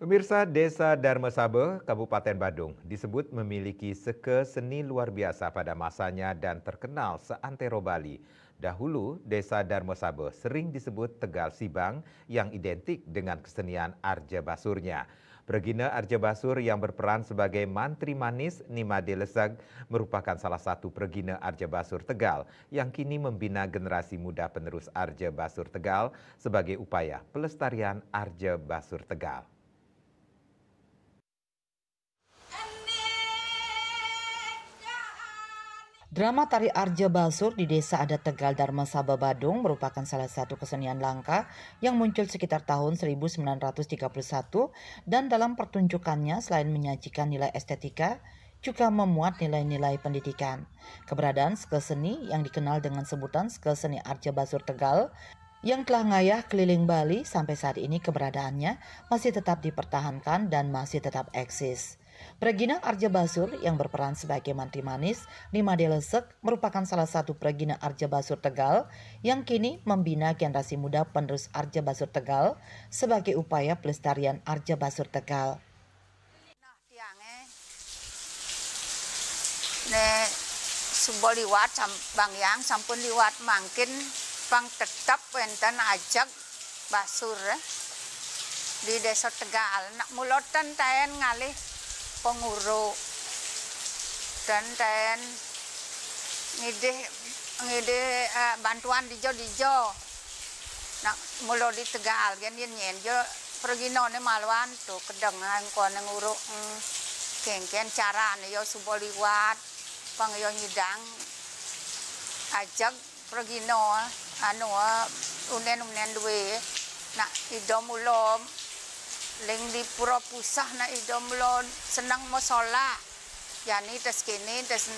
Pemirsa Desa Darmasabe, Kabupaten Badung, disebut memiliki seke seni luar biasa pada masanya dan terkenal seantero Bali. Dahulu, Desa Darmasabe sering disebut Tegal Sibang yang identik dengan kesenian Arja Basurnya. Pregina Arja Basur yang berperan sebagai mantri manis Nimade Leseg merupakan salah satu pregina Arja Basur Tegal yang kini membina generasi muda penerus Arja Basur Tegal sebagai upaya pelestarian Arja Basur Tegal. Drama tari Arja Basur di Desa Adat Tegal Darmasaba Badung merupakan salah satu kesenian langka yang muncul sekitar tahun 1931 dan dalam pertunjukannya selain menyajikan nilai estetika, juga memuat nilai-nilai pendidikan. Keberadaan seke seni yang dikenal dengan sebutan seke seni Arja Basur Tegal yang telah ngayah keliling Bali sampai saat ini keberadaannya masih tetap dipertahankan dan masih tetap eksis. Pregina Arja Basur yang berperan sebagai mantri manis Nimade Leseg merupakan salah satu pregina Arja Basur Tegal yang kini membina generasi muda penerus Arja Basur Tegal sebagai upaya pelestarian Arja Basur Tegal. Nek subo liwat Bang Yang sampun liwat mangkin pang tetap wenten ajak basur di Desa Tegal. Nak mulotan taen ngalih penguruk dan taen ngide bantuan dijo. Nak mulo di Tegal kan yen jo perginone malwan tuh kedengan kon nguruk kengken carane yo subo liwat pang yo nyidang ajak pergino unen duwe nak idom ulom ling di pura pusah nak idom ulom senang mosola yani tes kini tes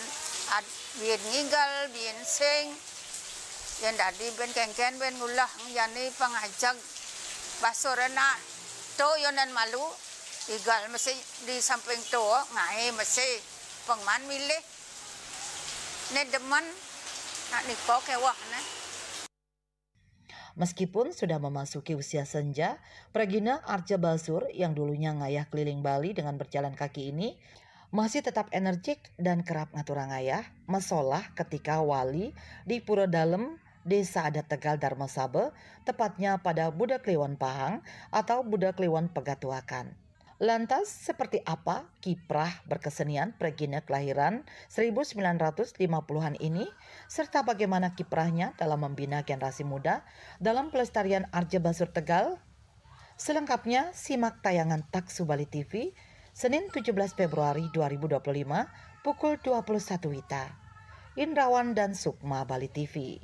bien ngigal bien sing yang dadi ben kengken ben ngulah yani pangajak basorena to yonan malu igal mesti di samping to ngai mesti pengman milih ne demen nak niko kewah ne. Meskipun sudah memasuki usia senja, pregina Arja Basur yang dulunya ngayah keliling Bali dengan berjalan kaki ini masih tetap energik dan kerap ngaturang ngayah mesolah ketika wali di Pura Dalem Desa Adat Tegal Darmasabe, tepatnya pada Budak Kliwon Pahang atau Budak Kliwon Pegatuakan. Lantas, seperti apa kiprah berkesenian pregina kelahiran 1950-an ini, serta bagaimana kiprahnya dalam membina generasi muda dalam pelestarian Arja Basur Tegal? Selengkapnya, simak tayangan Taksu Bali TV, Senin 17 Februari 2025, pukul 21 WITA. Indrawan dan Sukma Bali TV.